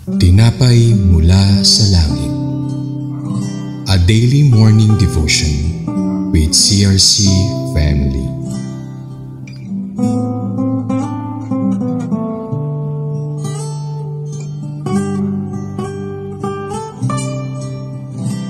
Tinapay mula sa langit. A daily morning devotion with CRC family.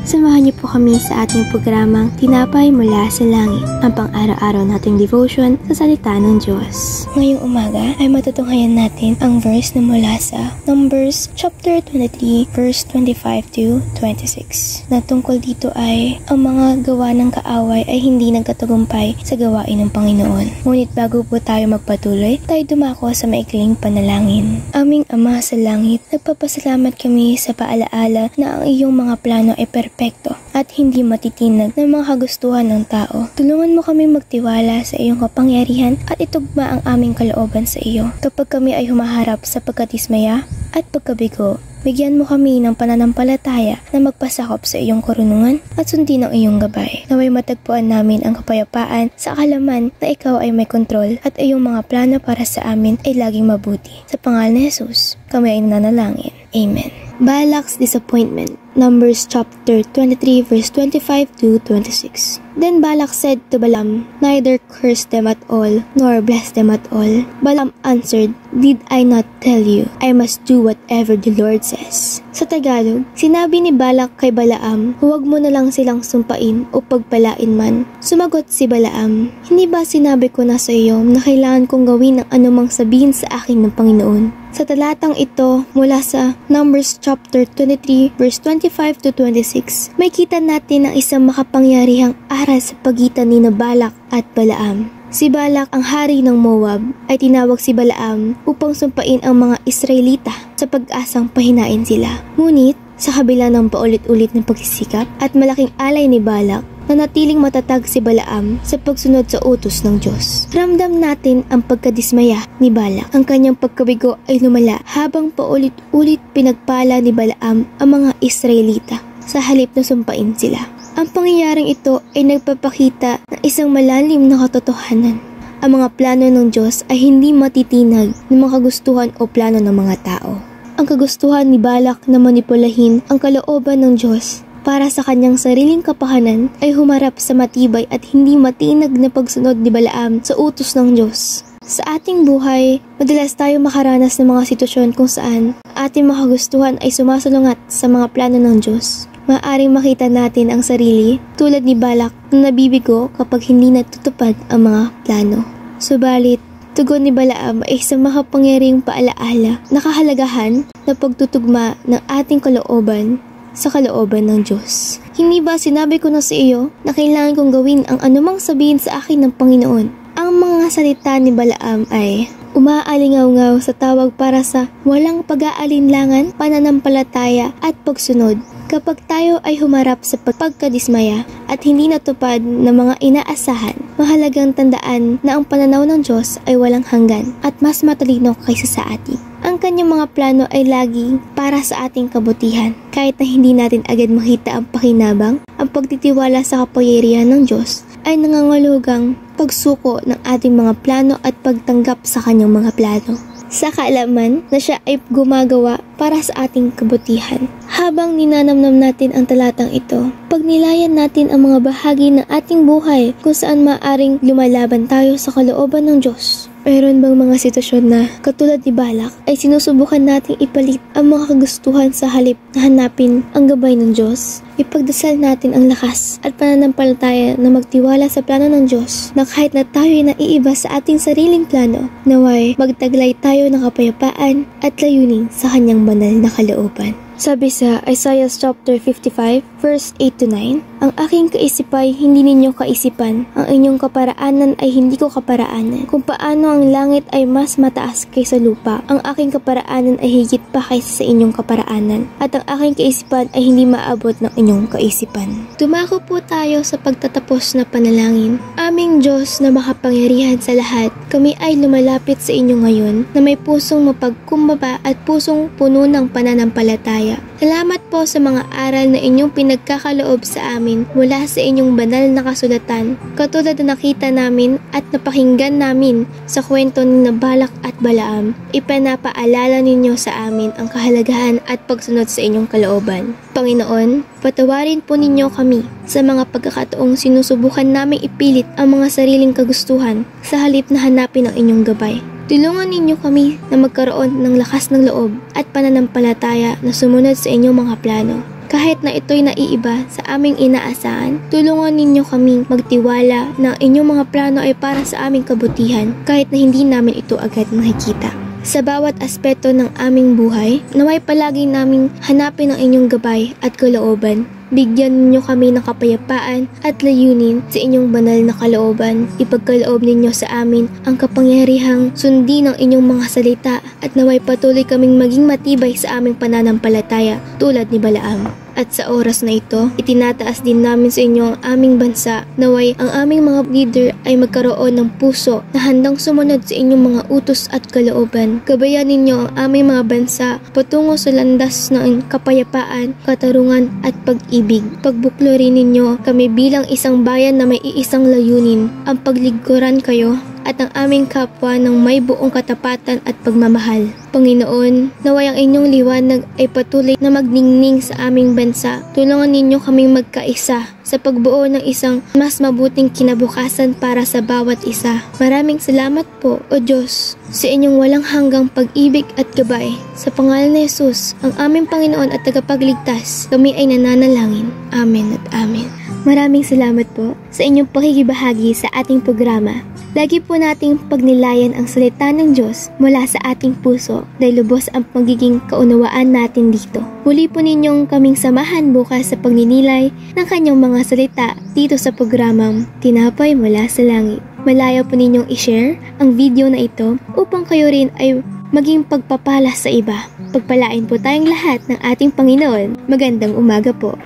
Samahan niyo po kami sa ating programang Tinapay Mula sa Langit, ang pang-araw-araw nating devotion sa salita ng Diyos. Ngayong umaga ay matutunghayan natin ang verse na mula sa Numbers chapter 23 verse 25 to 26. Na tungkol dito ay ang mga gawa ng kaaway ay hindi nagkatagumpay sa gawain ng Panginoon. Ngunit bago po tayo magpatuloy, tayo dumako sa maikling panalangin. Aming Ama sa langit, nagpapasalamat kami sa paalaala na ang iyong mga plano ay perfecto at hindi matitinag ng mga kagustuhan ng tao. Tulungan mo kami magtiwala sa iyong kapangyarihan at itugma ang aming kalooban sa iyo. Kapag kami ay humaharap sa pagkadismaya at pagkabigo, bigyan mo kami ng pananampalataya na magpasakop sa iyong karunungan at sundin ang iyong gabay. Naway matagpuan namin ang kapayapaan sa kalaman na ikaw ay may kontrol at iyong mga plano para sa amin ay laging mabuti. Sa pangalan ni Jesus, kami ay nananalangin. Amen. Balak's disappointment. Numbers chapter 23 verse 25 to 26. Then Balak said to Balaam, "Neither curse them at all, nor bless them at all." Balaam answered, "Did I not tell you, I must do whatever the Lord says?" Sa Tagalog, sinabi ni Balak kay Balaam, "Huwag mo na lang silang sumpain o pagpalain man." Sumagot si Balaam, "Hindi ba sinabi ko na sa iyo na kailangan kong gawin ang anumang sabihin sa akin ng Panginoon?" Sa talatang ito, mula sa Numbers chapter 23 verse 25 to 26, may kita natin ang isang makapangyarihang aral sa pagitan ni Balak at Balaam. Si Balak, ang hari ng Moab, ay tinawag si Balaam upang sumpain ang mga Israelita sa pag-asang pahinain sila. Ngunit, sa kabila ng paulit-ulit ng pagsisikap at malaking alay ni Balak, nanatiling matatag si Balaam sa pagsunod sa utos ng Diyos. Ramdam natin ang pagkadismaya ni Balak. Ang kanyang pagkabigo ay lumala habang paulit-ulit pinagpala ni Balaam ang mga Israelita sa halip na sumpain sila. Ang pangyayaring ito ay nagpapakita ng isang malalim na katotohanan. Ang mga plano ng Diyos ay hindi matitinag ng mga kagustuhan o plano ng mga tao. Ang kagustuhan ni Balak na manipulahin ang kalooban ng Diyos para sa kanyang sariling kapahanan ay humarap sa matibay at hindi matinag na pagsunod ni Balaam sa utos ng Diyos. Sa ating buhay, madalas tayo makaranas ng mga sitwasyon kung saan ating mga kagustuhan ay sumasalungat sa mga plano ng Diyos. Maaaring makita natin ang sarili tulad ni Balak na nabibigo kapag hindi natutupad ang mga plano. Subalit, tugon ni Balaam ay isang makapangyarihang paalaala na kahalagahan na pagtutugma ng ating kalooban sa kalooban ng Diyos. Hindi ba sinabi ko na sa iyo na kailangan kong gawin ang anumang sabihin sa akin ng Panginoon? Ang mga salita ni Balaam ay umaalingaw-ngaw sa tawag para sa walang pag-aalinlangan, pananampalataya at pagsunod. Kapag tayo ay humarap sa pagkadismaya at hindi natupad ng mga inaasahan, mahalagang tandaan na ang pananaw ng Diyos ay walang hanggan at mas matalino kaysa sa atin. Ang kanyang mga plano ay lagi para sa ating kabutihan. Kahit na hindi natin agad makita ang pakinabang, ang pagtitiwala sa kapangyarihan ng Diyos ay nangangahulugang pagsuko ng ating mga plano at pagtanggap sa kanyang mga plano, sa kaalaman na siya ay gumagawa para sa ating kabutihan. Habang ninanamnam natin ang talatang ito, pagnilayan natin ang mga bahagi ng ating buhay kung saan maaaring lumalaban tayo sa kalooban ng Diyos. Mayroon bang mga sitwasyon na, katulad ni Balak, ay sinusubukan nating ipalit ang mga kagustuhan sa halip na hanapin ang gabay ng Diyos? Ipagdasal natin ang lakas at pananampalataya na magtiwala sa plano ng Diyos na kahit na tayo ay naiiba sa ating sariling plano, naway magtaglay tayo ng kapayapaan at layunin sa kanyang banal na kalooban. Sabi sa Isaiah chapter 55 verse 8 to 9, "Ang aking kaisipay hindi ninyo kaisipan, ang inyong kaparaanan ay hindi ko kaparaanan. Kung paano ang langit ay mas mataas kaysa lupa, ang aking kaparaanan ay higit pa kaysa sa inyong kaparaanan, at ang aking kaisipan ay hindi maabot ng inyong kaisipan." Dumako po tayo sa pagtatapos na panalangin. Aming Diyos na makapangyarihan sa lahat, kami ay lumalapit sa inyo ngayon na may pusong mapagkumbaba at pusong puno ng pananampalataya. Salamat po sa mga aral na inyong pinagkakaloob sa amin mula sa inyong banal na kasulatan, katulad na nakita namin at napakinggan namin sa kwento ni Balak at Balaam. Ipanapaalala ninyo sa amin ang kahalagahan at pagsunod sa inyong kalooban. Panginoon, patawarin po ninyo kami sa mga pagkakataong sinusubukan naming ipilit ang mga sariling kagustuhan sa halip na hanapin ang inyong gabay. Tulungan ninyo kami na magkaroon ng lakas ng loob at pananampalataya na sumunod sa inyong mga plano. Kahit na ito'y naiiba sa aming inaasahan, tulungan ninyo kaming magtiwala na inyong mga plano ay para sa aming kabutihan kahit na hindi namin ito agad nakikita. Sa bawat aspeto ng aming buhay, naway palagi naming hanapin ang inyong gabay at kalooban. Bigyan ninyo kami ng kapayapaan at layunin sa inyong banal na kalooban. Ipagkaloob ninyo sa amin ang kapangyarihang sundin ng inyong mga salita at naway patuloy kaming maging matibay sa aming pananampalataya tulad ni Balaam. At sa oras na ito, itinataas din namin sa inyo ang aming bansa. Naway ang aming mga leader ay magkaroon ng puso na handang sumunod sa inyong mga utos at kalooban. Gabayan ninyo ang aming mga bansa patungo sa landas ng kapayapaan, katarungan at pag-ibig. Pagbuklorin ninyo kami bilang isang bayan na may iisang layunin, ang paglingkuran kayo at ang aming kapwa ng may buong katapatan at pagmamahal. Panginoon, naway ang inyong liwanag ay patuloy na magningning sa aming bansa. Tulungan ninyo kaming magkaisa sa pagbuo ng isang mas mabuting kinabukasan para sa bawat isa. Maraming salamat po, O Diyos, sa inyong walang hanggang pag-ibig at gabay. Sa pangalan ni Jesus, ang aming Panginoon at tagapagligtas, kami ay nananalangin. Amen at amen. Maraming salamat po sa inyong pakikibahagi sa ating programa. Lagi po nating pagnilayan ang salita ng Diyos mula sa ating puso dahil lubos ang magiging kaunawaan natin dito. Muli po ninyong kaming samahan bukas sa pagninilay ng kanyang mga salita dito sa programang Tinapay Mula sa Langit. Malaya po ninyong i-share ang video na ito upang kayo rin ay maging pagpapala sa iba. Pagpalain po tayong lahat ng ating Panginoon. Magandang umaga po.